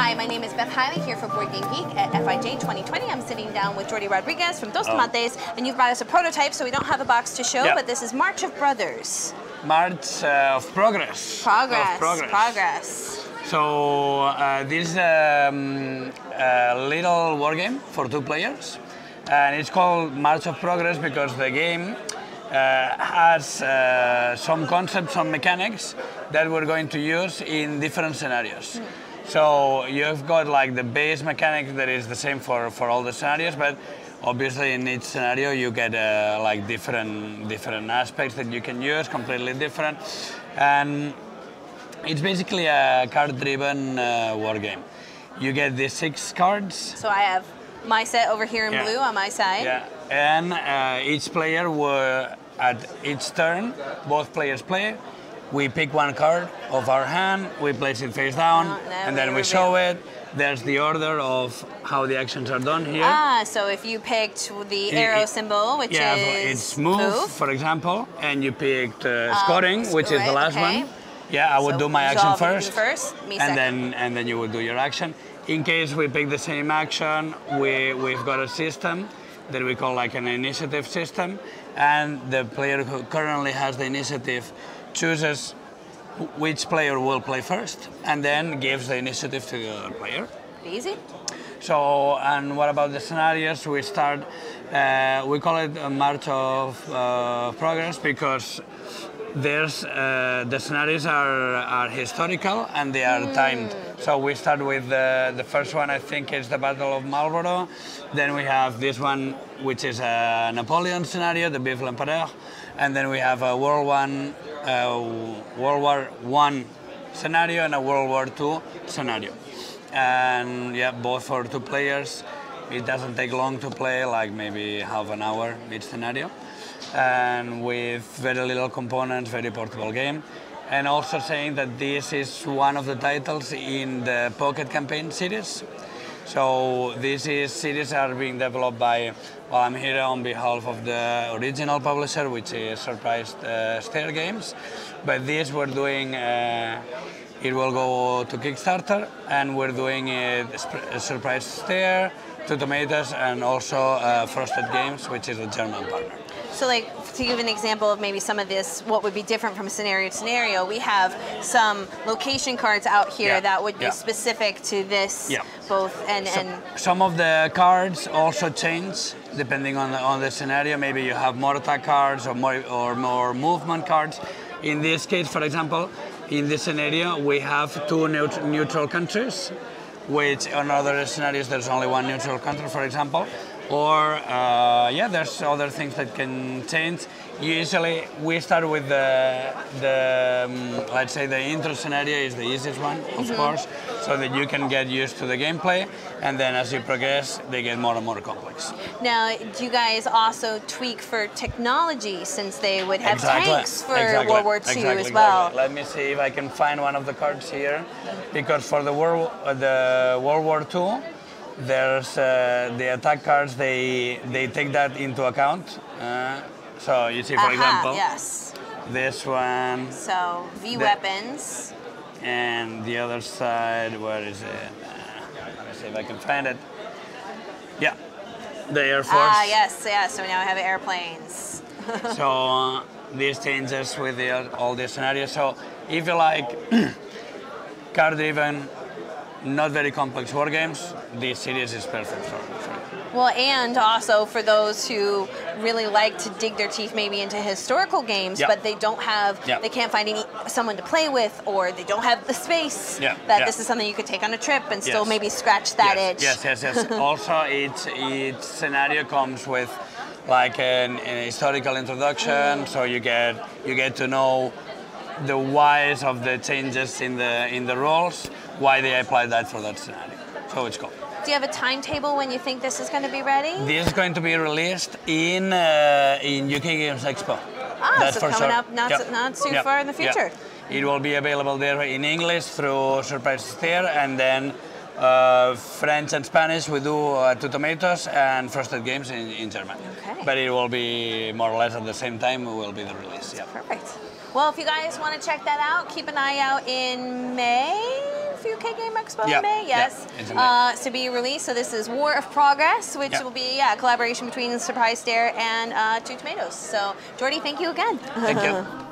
Hi, my name is Beth Hiley here for BoardGameGeek at FIJ 2020. I'm sitting down with Jordi Rodriguez from Dos Tomates, and you've brought us a prototype, so we don't have a box to show, but this is March of Brothers. March of Progress. Progress. So this is a little war game for 2 players, and it's called March of Progress because the game has some concepts, some mechanics that we're going to use in different scenarios. So you've got like the base mechanic that is the same for all the scenarios, but obviously in each scenario you get like different aspects that you can use, completely different. And it's basically a card-driven war game. You get these 6 cards. So I have my set over here in blue on my side. Yeah, and each player at each turn, both players play. We pick 1 card of our hand, we place it face down, and then we show it. There's the order of how the actions are done here. So if you picked the arrow symbol, which is it's move, for example, and you picked scoring, which is the last one. Yeah, I would do my action first, and then you would do your action. In case we pick the same action, we've got a system that we call like an initiative system, and the player who currently has the initiative chooses which player will play first, and then gives the initiative to the other player. Easy. So, and what about the scenarios? We start, we call it a March of Progress because there's, the scenarios are historical and they are timed. So we start with the first one, I think is the Battle of Marlborough. Then we have this one, which is a Napoleon scenario, the Vive l'Empereur. And then we have a World War I scenario and a World War II scenario. And yeah, both for 2 players. It doesn't take long to play, like maybe half an hour each scenario. And with very little components, very portable game. And also saying that this is one of the titles in the Pocket Campaign series. So these series are being developed by, well, I'm here on behalf of the original publisher, which is Surprise Stair Games. But this we're doing, it will go to Kickstarter, and we're doing it Surprise Stair, 2 Tomatoes, and also Frosted Games, which is a German partner. So like, to give an example of maybe some of this, what would be different from scenario to scenario, we have some location cards out here that would be specific to this both, and some of the cards also change depending on the scenario. Maybe you have more attack cards or more movement cards. In this case, for example, in this scenario we have 2 neutral countries, which on other scenarios there's only 1 neutral country, for example. Or there's other things that can change. Usually we start with let's say the intro scenario is the easiest one, of course, so that you can get used to the gameplay, and then as you progress they get more and more complex. Now, do you guys also tweak for technology, since they would have tanks for World War II as well? Let me see if I can find one of the cards here, because for the World War II, there's the attack cards, they take that into account. So you see, for example, this one. So V-weapons. And the other side, where is it? Let me see if I can find it. Yeah, the Air Force. Yes, so now I have airplanes. So this changes with all the scenarios. So if you like card-driven, not very complex war games, this series is perfect for you. Well, and also for those who really like to dig their teeth maybe into historical games, but they don't have, they can't find someone to play with, or they don't have the space, this is something you could take on a trip and still maybe scratch that itch. Yes. Also, each scenario comes with like an historical introduction, so you get to know the whys of the changes in the roles, why they apply that for that scenario. So it's cool. Do you have a timetable when you think this is going to be ready? This is going to be released in UK Games Expo. That's so coming up not too far in the future. It will be available there in English through Surprise Stair, and then French and Spanish we do 2 Tomatoes, and Frosted Games in German. Okay. But it will be more or less at the same time will be the release. Perfect. Well, if you guys want to check that out, keep an eye out in May 12th UK Game Expo in May. Yes, to be released. So this is War of Progress, which will be a collaboration between Surprise Stare and Two Tomatoes. So Jordi, thank you again. Thank you.